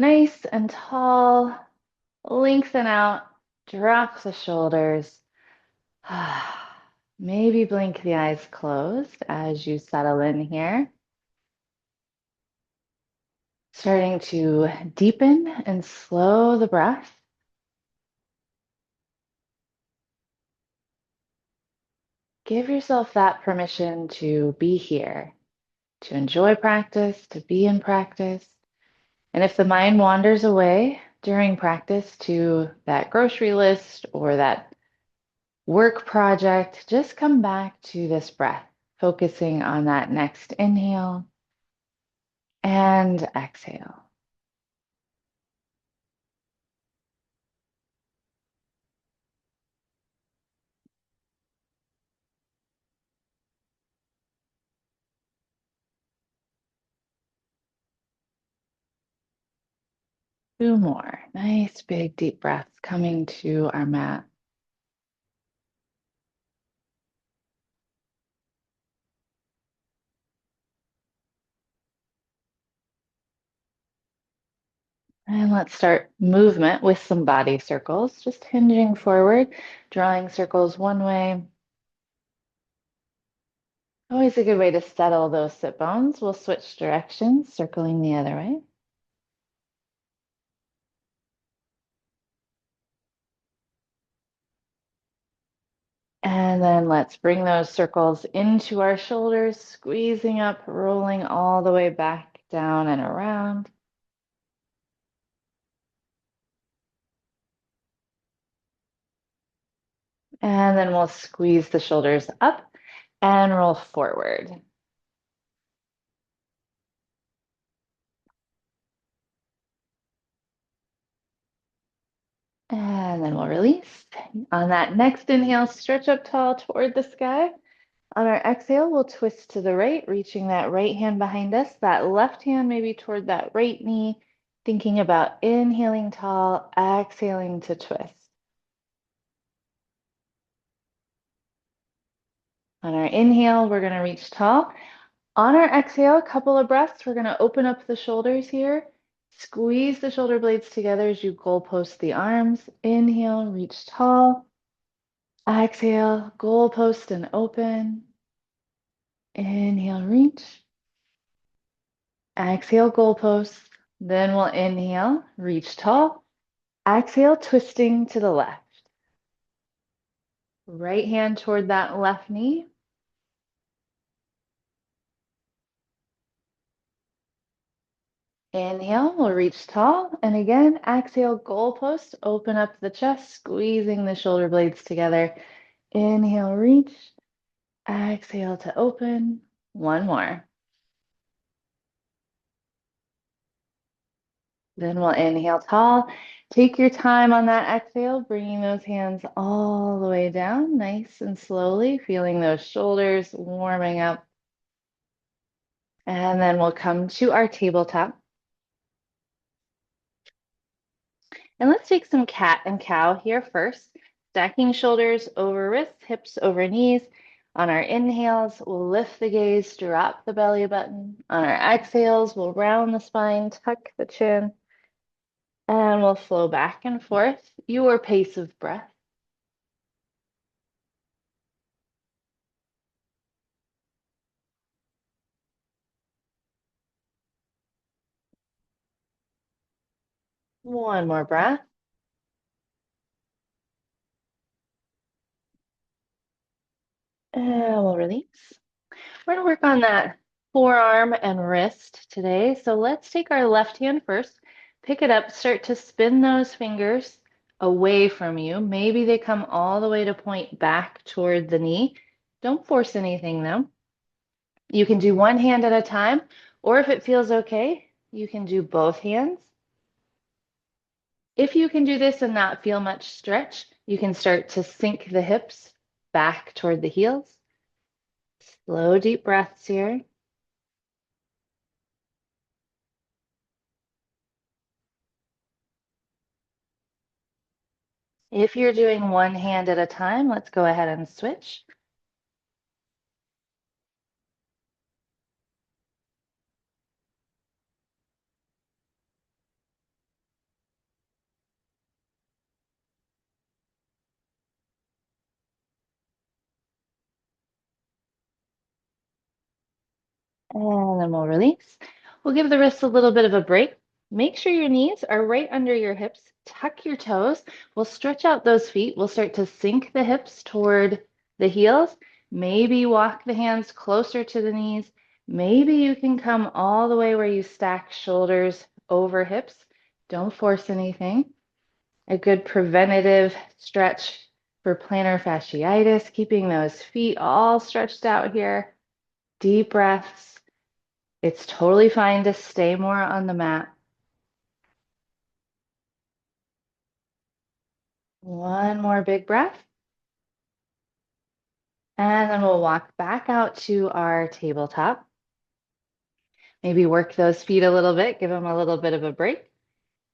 Nice and tall. Lengthen out. Drop the shoulders. Maybe blink the eyes closed as you settle in here. Starting to deepen and slow the breath. Give yourself that permission to be here, to enjoy practice, to be in practice. And if the mind wanders away during practice to that grocery list or that work project, just come back to this breath, focusing on that next inhale and exhale. 2 more. Nice big deep breaths coming to our mat. And let's start movement with some body circles, just hinging forward, drawing circles one way. Always a good way to settle those sit bones. We'll switch directions, circling the other way. And then let's bring those circles into our shoulders, squeezing up, rolling all the way back down and around. And then we'll squeeze the shoulders up and roll forward. And then we'll release. On that next inhale, stretch up tall toward the sky. On our exhale, we'll twist to the right, reaching that right hand behind us, that left hand maybe toward that right knee, thinking about inhaling tall, exhaling to twist. On our inhale, we're going to reach tall. On our exhale, a couple of breaths, we're going to open up the shoulders here. Squeeze the shoulder blades together as you goalpost the arms. Inhale, reach tall. Exhale, goalpost and open. Inhale, reach. Exhale, goalpost. Then we'll inhale, reach tall. Exhale, twisting to the left. Right hand toward that left knee. Inhale, we'll reach tall. And again, exhale, goalpost. Open up the chest, squeezing the shoulder blades together. Inhale, reach. Exhale to open. One more. Then we'll inhale tall. Take your time on that exhale, bringing those hands all the way down, nice and slowly, feeling those shoulders warming up. And then we'll come to our tabletop. And let's take some cat and cow here first. Stacking shoulders over wrists, hips over knees. On our inhales, we'll lift the gaze, drop the belly button. On our exhales, we'll round the spine, tuck the chin. And we'll flow back and forth, your pace of breath. One more breath. And we'll release. We're going to work on that forearm and wrist today. So let's take our left hand first, pick it up, start to spin those fingers away from you. Maybe they come all the way to point back toward the knee. Don't force anything though. You can do one hand at a time, or if it feels okay, you can do both hands. If you can do this and not feel much stretch, you can start to sink the hips back toward the heels. Slow, deep breaths here. If you're doing one hand at a time, let's go ahead and switch. And then we'll release. We'll give the wrists a little bit of a break. Make sure your knees are right under your hips. Tuck your toes. We'll stretch out those feet. We'll start to sink the hips toward the heels. Maybe walk the hands closer to the knees. Maybe you can come all the way where you stack shoulders over hips. Don't force anything. A good preventative stretch for plantar fasciitis, keeping those feet all stretched out here. Deep breaths. It's totally fine to stay more on the mat. One more big breath. And then we'll walk back out to our tabletop. Maybe work those feet a little bit, give them a little bit of a break.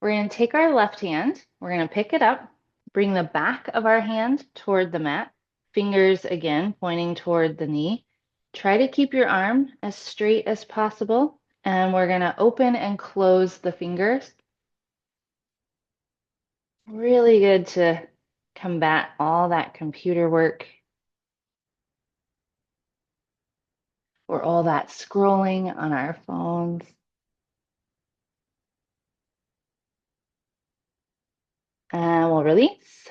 We're going to take our left hand, we're going to pick it up, bring the back of our hand toward the mat, fingers again pointing toward the knee. Try to keep your arm as straight as possible, and we're going to open and close the fingers. Really good to combat all that computer work or all that scrolling on our phones. And we'll release.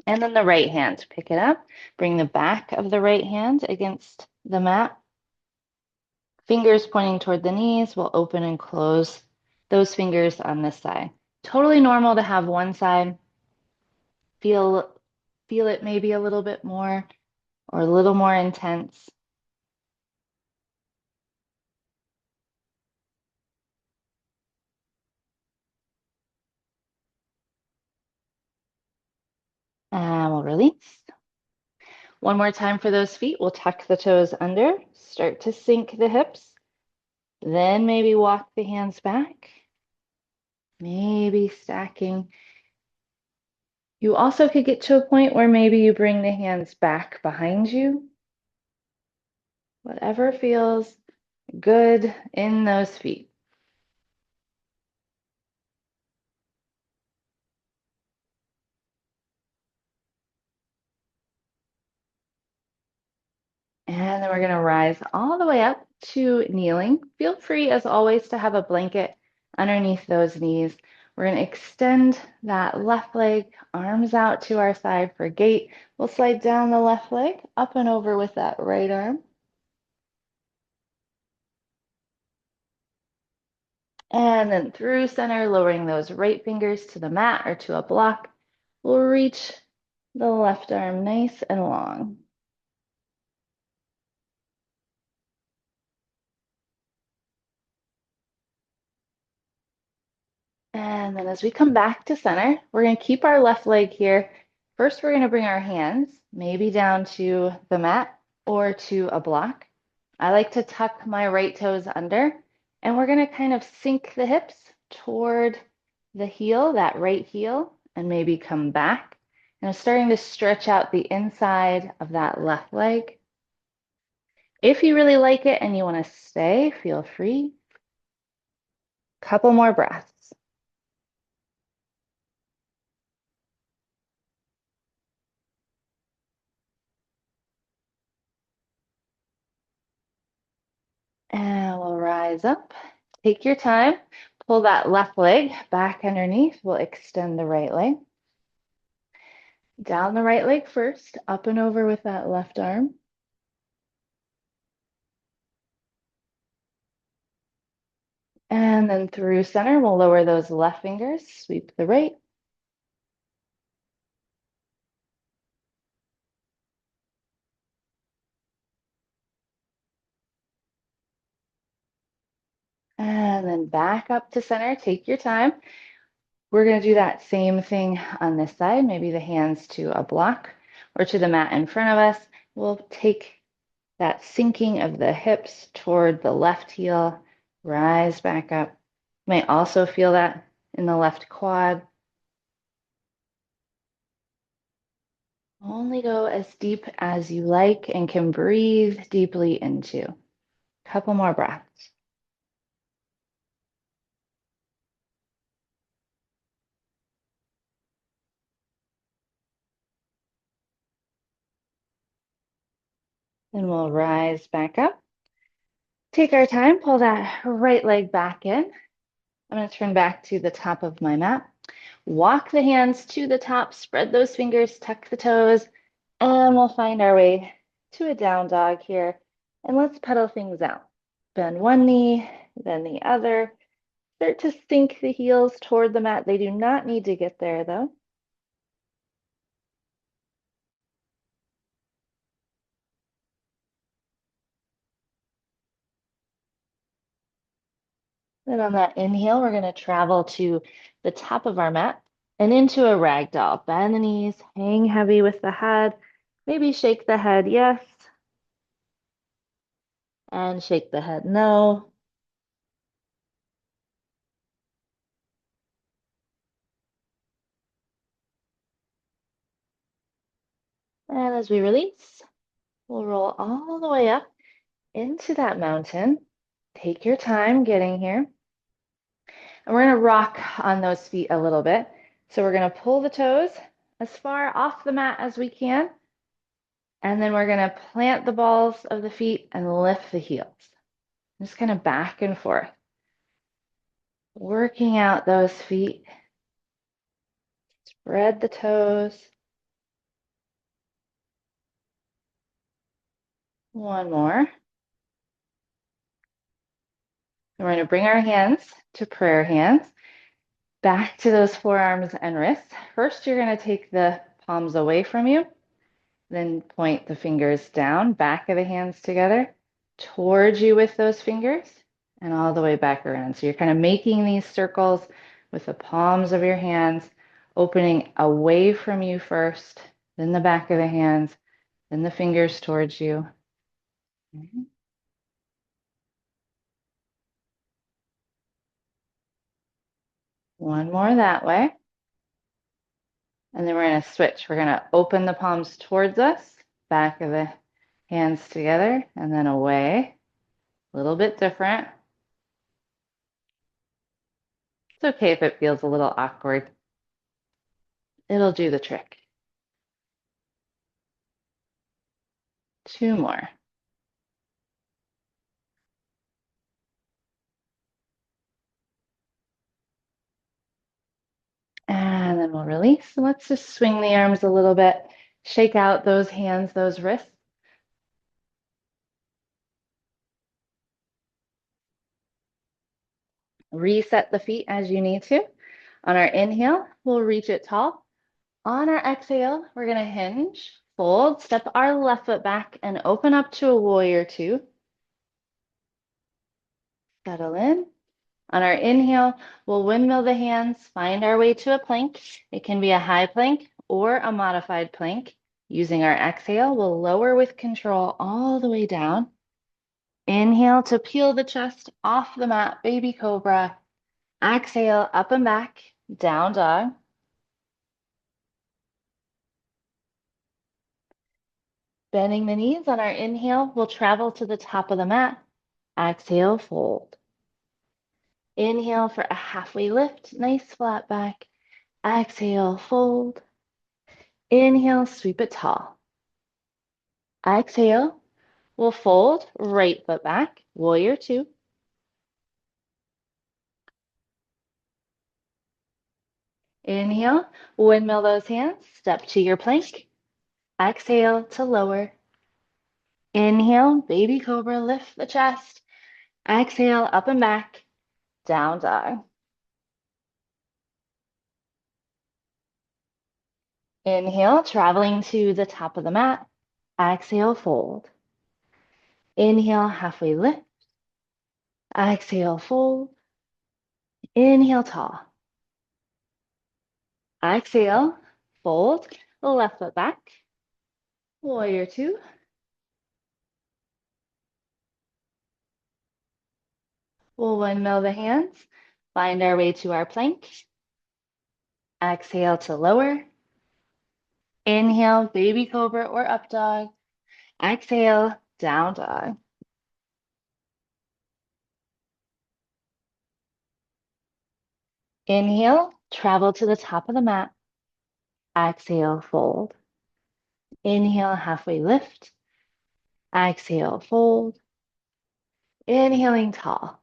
And then the right hand, pick it up, bring the back of the right hand against the mat. Fingers pointing toward the knees. We'll open and close those fingers on this side. Totally normal to have one side feel it maybe a little bit more or a little more intense. And we'll release. One more time for those feet. We'll tuck the toes under, start to sink the hips, then maybe walk the hands back, maybe stacking. You also could get to a point where maybe you bring the hands back behind you. Whatever feels good in those feet. And then we're going to rise all the way up to kneeling. Feel free, as always, to have a blanket underneath those knees. We're going to extend that left leg, arms out to our side for gate. We'll slide down the left leg, up and over with that right arm. And then through center, lowering those right fingers to the mat or to a block. We'll reach the left arm nice and long. And then as we come back to center, we're going to keep our left leg here. First, we're going to bring our hands maybe down to the mat or to a block. I like to tuck my right toes under, and we're going to kind of sink the hips toward the heel, that right heel, and maybe come back. And I'm starting to stretch out the inside of that left leg. If you really like it and you want to stay, feel free. Couple more breaths. And we'll rise up. Take your time. Pull that left leg back underneath. We'll extend the right leg. Down the right leg first, up and over with that left arm. And then through center, we'll lower those left fingers, sweep the right. And then back up to center. Take your time. We're going to do that same thing on this side, maybe the hands to a block or to the mat in front of us. We'll take that sinking of the hips toward the left heel, rise back up. You might also feel that in the left quad. Only go as deep as you like and can breathe deeply into. Couple more breaths. Then we'll rise back up. Take our time, pull that right leg back in. I'm going to turn back to the top of my mat. Walk the hands to the top, spread those fingers, tuck the toes, and we'll find our way to a down dog here. And let's pedal things out. Bend one knee, then the other. Start to sink the heels toward the mat. They do not need to get there though. Then on that inhale, we're going to travel to the top of our mat and into a ragdoll. Bend the knees, hang heavy with the head. Maybe shake the head yes, and shake the head no. And as we release, we'll roll all the way up into that mountain. Take your time getting here. And we're going to rock on those feet a little bit. So we're going to pull the toes as far off the mat as we can. And then we're going to plant the balls of the feet and lift the heels. Just kind of back and forth. Working out those feet. Spread the toes. One more. And we're going to bring our hands to prayer hands. Back to those forearms and wrists. First, you're going to take the palms away from you. Then point the fingers down, back of the hands together, towards you with those fingers, and all the way back around. So you're kind of making these circles with the palms of your hands, opening away from you first, then the back of the hands, then the fingers towards you. Mhm. One more that way. And then we're going to switch. We're going to open the palms towards us, back of the hands together, and then away. A little bit different. It's okay if it feels a little awkward. It'll do the trick. Two more. And then we'll release. Let's just swing the arms a little bit. Shake out those hands, those wrists. Reset the feet as you need to. On our inhale, we'll reach it tall. On our exhale, we're going to hinge, fold, step our left foot back, and open up to a warrior two. Settle in. On our inhale, we'll windmill the hands, find our way to a plank. It can be a high plank or a modified plank. Using our exhale, we'll lower with control all the way down. Inhale to peel the chest off the mat, baby cobra. Exhale, up and back, down dog. Bending the knees on our inhale, we'll travel to the top of the mat. Exhale, fold. Inhale for a halfway lift, nice flat back. Exhale, fold. Inhale, sweep it tall. Exhale, we'll fold, right foot back, warrior two. Inhale, windmill those hands, step to your plank. Exhale to lower. Inhale, baby cobra, lift the chest. Exhale, up and back, down dog. Inhale, traveling to the top of the mat. Exhale, fold. Inhale, halfway lift. Exhale, fold. Inhale, tall. Exhale, fold. Left foot back. Warrior two. We'll windmill the hands. Find our way to our plank. Exhale to lower. Inhale, baby cobra or up dog. Exhale, down dog. Inhale, travel to the top of the mat. Exhale, fold. Inhale, halfway lift. Exhale, fold. Inhaling tall.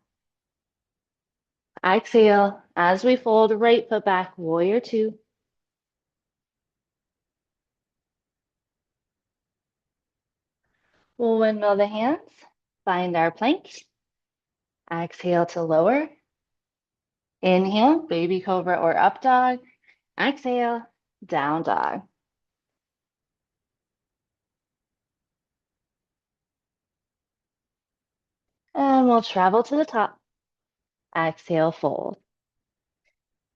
Exhale as we fold right foot back, warrior two. We'll windmill the hands, find our plank. Exhale to lower. Inhale, baby cobra or up dog. Exhale, down dog. And we'll travel to the top. Exhale, fold.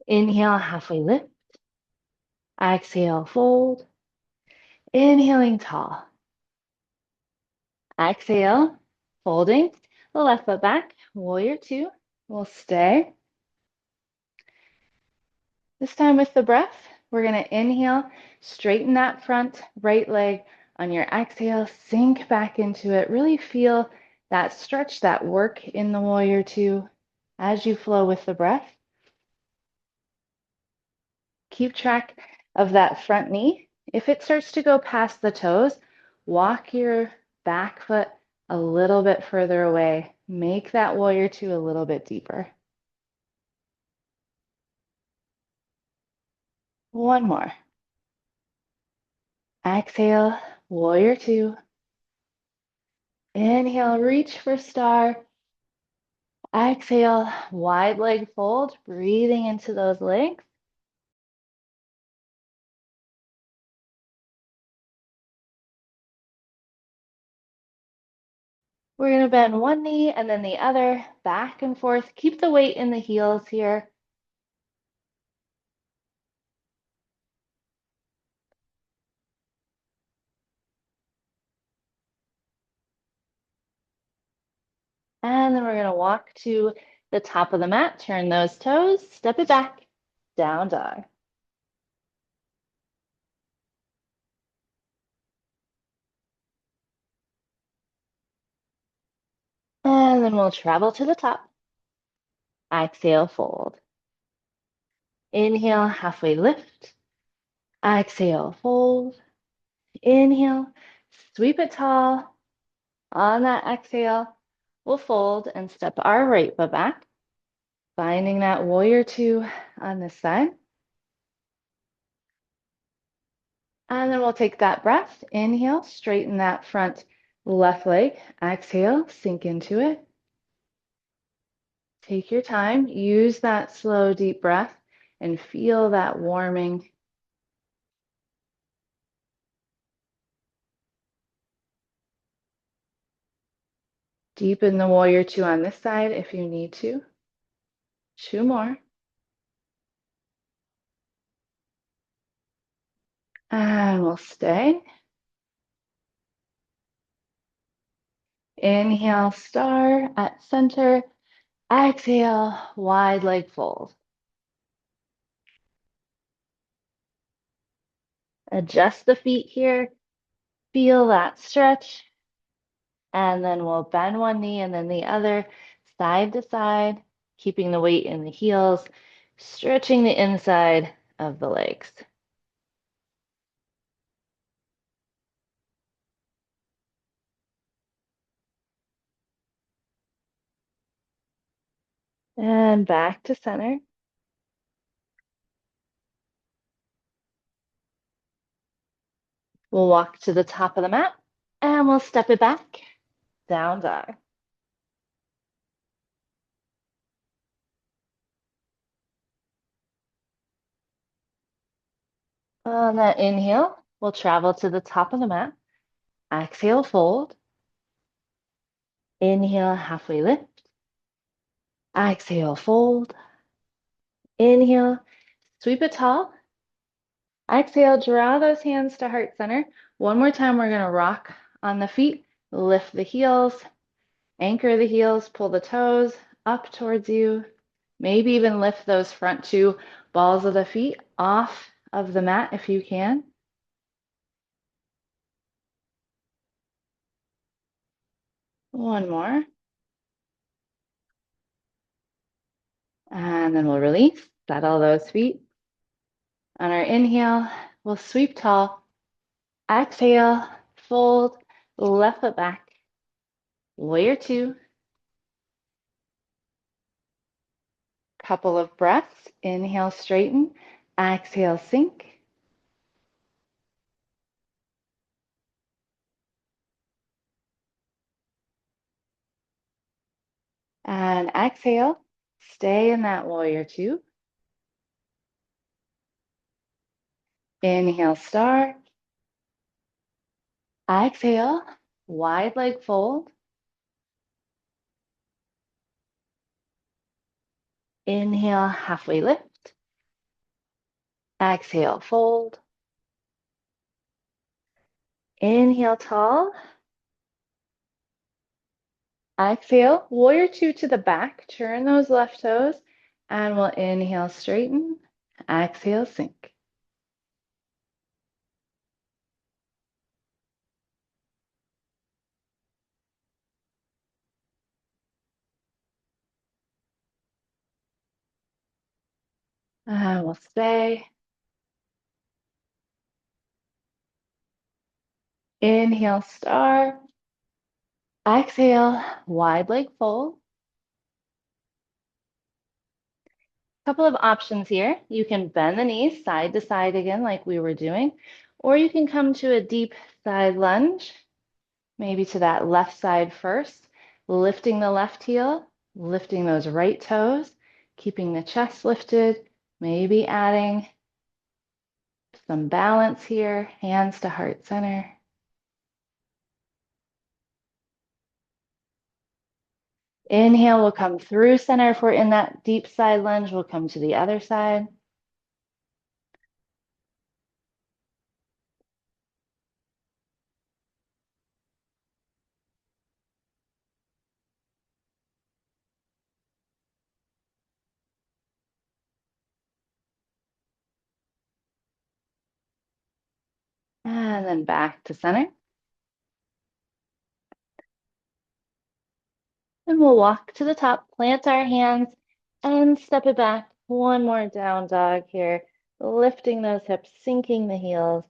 Inhale, halfway lift. Exhale, fold. Inhaling tall. Exhale, folding the left foot back. Warrior two. We'll stay. This time with the breath, we're going to inhale, straighten that front right leg. On your exhale, sink back into it. Really feel that stretch, that work in the warrior two as you flow with the breath. Keep track of that front knee. If it starts to go past the toes, walk your back foot a little bit further away. Make that warrior two a little bit deeper. One more. Exhale, warrior two. Inhale, reach for star. Exhale, wide leg fold, breathing into those legs. We're going to bend one knee and then the other, back and forth. Keep the weight in the heels here. And then we're going to walk to the top of the mat, turn those toes, step it back, down dog. And then we'll travel to the top. Exhale, fold. Inhale, halfway lift. Exhale, fold. Inhale, sweep it tall. On that exhale, we'll fold and step our right foot back, finding that warrior two on this side. And then we'll take that breath. Inhale, straighten that front left leg. Exhale, sink into it. Take your time. Use that slow, deep breath and feel that warming. Deepen the warrior two on this side if you need to. Two more. And we'll stay. Inhale, star at center. Exhale, wide leg fold. Adjust the feet here. Feel that stretch. And then we'll bend one knee and then the other, side to side, keeping the weight in the heels, stretching the inside of the legs. And back to center. We'll walk to the top of the mat and we'll step it back, down dog. On that inhale, we'll travel to the top of the mat. Exhale, fold. Inhale, halfway lift. Exhale, fold. Inhale, sweep it tall. Exhale, draw those hands to heart center. One more time, we're going to rock on the feet, lift the heels, anchor the heels, pull the toes up towards you. Maybe even lift those front two balls of the feet off of the mat if you can. One more. And then we'll release, settle those feet. On our inhale, we'll sweep tall. Exhale, fold, left foot back. Warrior two. Couple of breaths. Inhale, straighten. Exhale, sink. And exhale. Stay in that warrior two. Inhale, star. Exhale, wide leg fold. Inhale, halfway lift. Exhale, fold. Inhale, tall. Exhale, warrior two to the back. Turn those left toes. And we'll inhale, straighten. Exhale, sink. And we'll stay. Inhale, star. Exhale, wide leg fold. Couple of options here. You can bend the knees side to side again, like we were doing, or you can come to a deep side lunge, maybe to that left side first, lifting the left heel, lifting those right toes, keeping the chest lifted, maybe adding some balance here, hands to heart center. Inhale, we'll come through center. If we're in that deep side lunge, we'll come to the other side. And then back to center. And we'll walk to the top, plant our hands, and step it back. One more down dog here, lifting those hips, sinking the heels.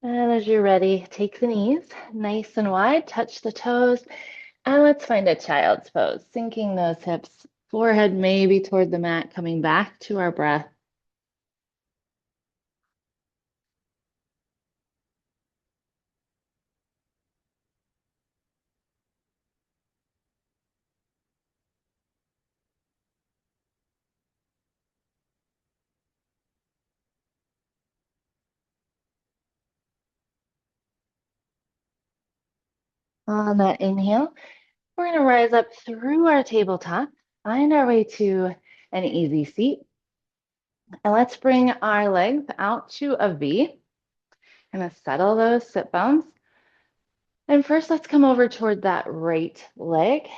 And as you're ready, take the knees nice and wide, touch the toes, and let's find a child's pose, sinking those hips, forehead maybe toward the mat, coming back to our breath. On that inhale, we're going to rise up through our tabletop, find our way to an easy seat. And let's bring our legs out to a V. Gonna settle those sit bones. And first, let's come over toward that right leg,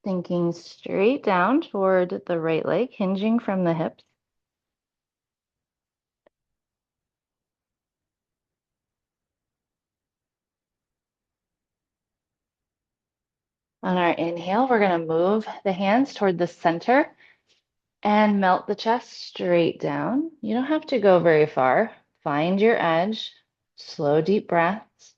thinking straight down toward the right leg, hinging from the hips. On our inhale, we're gonna move the hands toward the center and melt the chest straight down. You don't have to go very far. Find your edge, slow, deep breaths.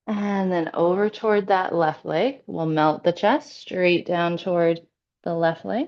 And then over toward that left leg. We'll melt the chest straight down toward the left leg.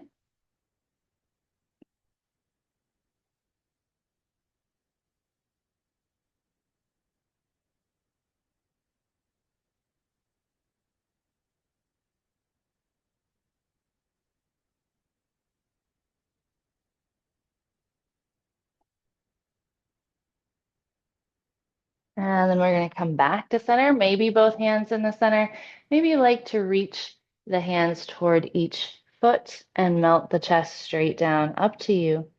And then we're going to come back to center, maybe both hands in the center. Maybe you like to reach the hands toward each foot and melt the chest straight down. Up to you.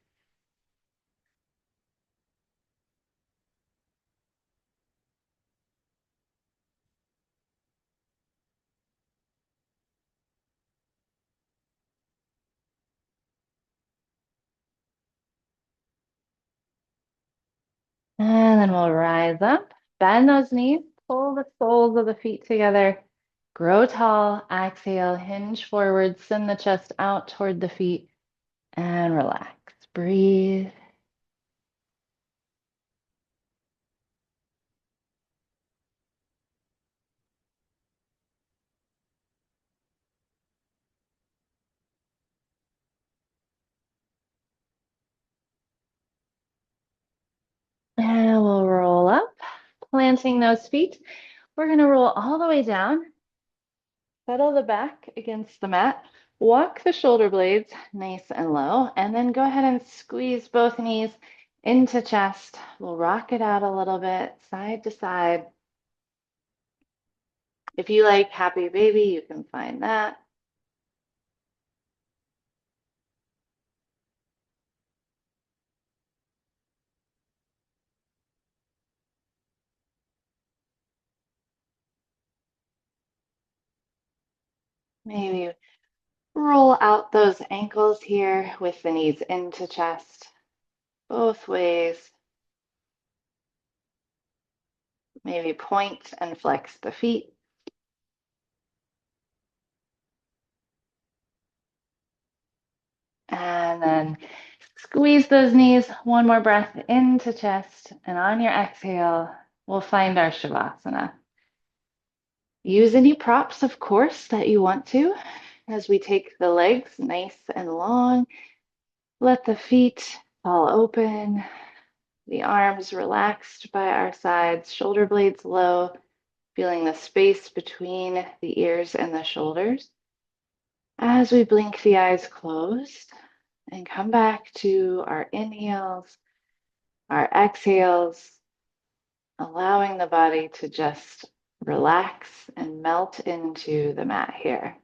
And then we'll rise up, bend those knees, pull the soles of the feet together, grow tall, exhale, hinge forward, send the chest out toward the feet. And relax. Breathe. And we'll roll up, planting those feet. We're going to roll all the way down, settle the back against the mat, walk the shoulder blades nice and low, and then go ahead and squeeze both knees into chest. We'll rock it out a little bit, side to side. If you like happy baby, you can find that. Maybe roll out those ankles here with the knees into chest, both ways. Maybe point and flex the feet. And then squeeze those knees. One more breath into chest. And on your exhale, we'll find our Shavasana. Use any props, of course, that you want to as we take the legs nice and long. Let the feet fall open, the arms relaxed by our sides, shoulder blades low, feeling the space between the ears and the shoulders. As we blink the eyes closed and come back to our inhales, our exhales, allowing the body to just relax and melt into the mat here.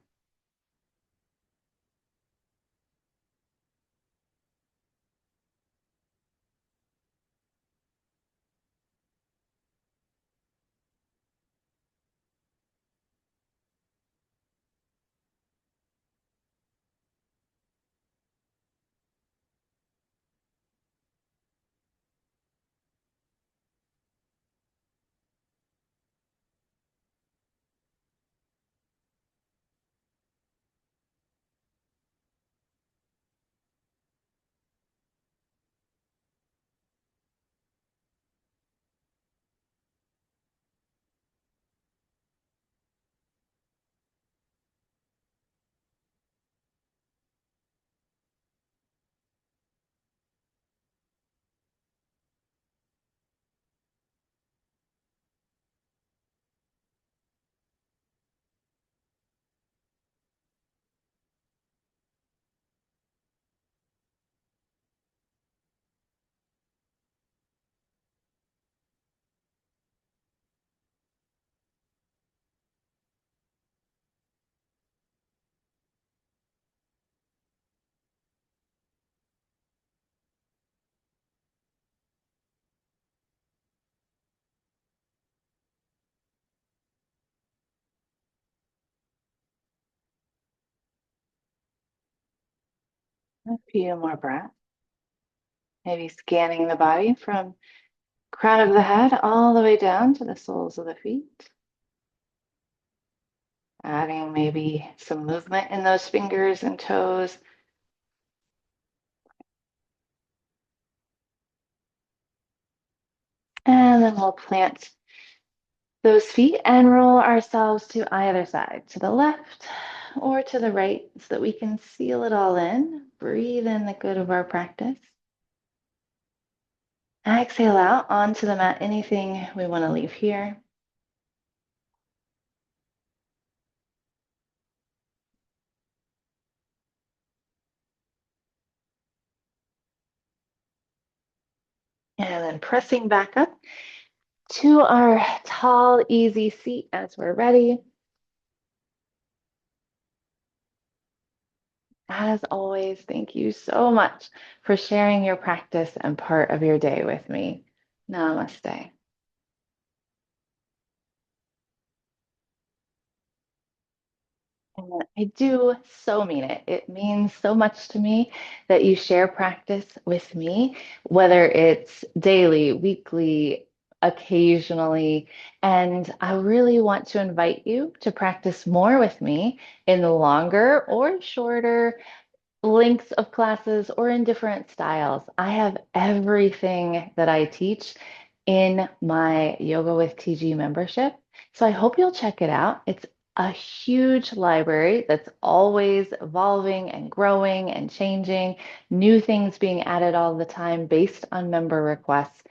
A few more breaths. Maybe scanning the body from crown of the head all the way down to the soles of the feet. Adding maybe some movement in those fingers and toes. And then we'll plant those feet and roll ourselves to either side, to the left or to the right, so that we can seal it all in. Breathe in the good of our practice. Exhale out onto the mat, anything we want to leave here. And then pressing back up to our tall, easy seat as we're ready. As always, thank you so much for sharing your practice and part of your day with me. Namaste. And I do so mean it. It means so much to me that you share practice with me, whether it's daily, weekly, occasionally. And I really want to invite you to practice more with me in the longer or shorter lengths of classes or in different styles. I have everything that I teach in my Yoga with TG membership. So I hope you'll check it out. It's a huge library that's always evolving and growing and changing, new things being added all the time based on member requests.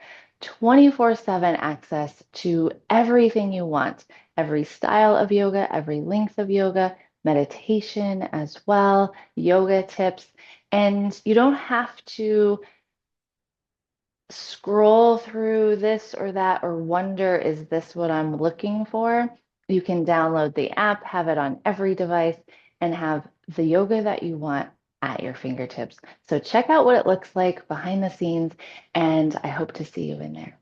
24/7 access to everything you want, every style of yoga, every length of yoga, meditation as well, yoga tips. And you don't have to scroll through this or that or wonder, is this what I'm looking for? You can download the app, have it on every device, and have the yoga that you want at your fingertips. So check out what it looks like behind the scenes, and I hope to see you in there.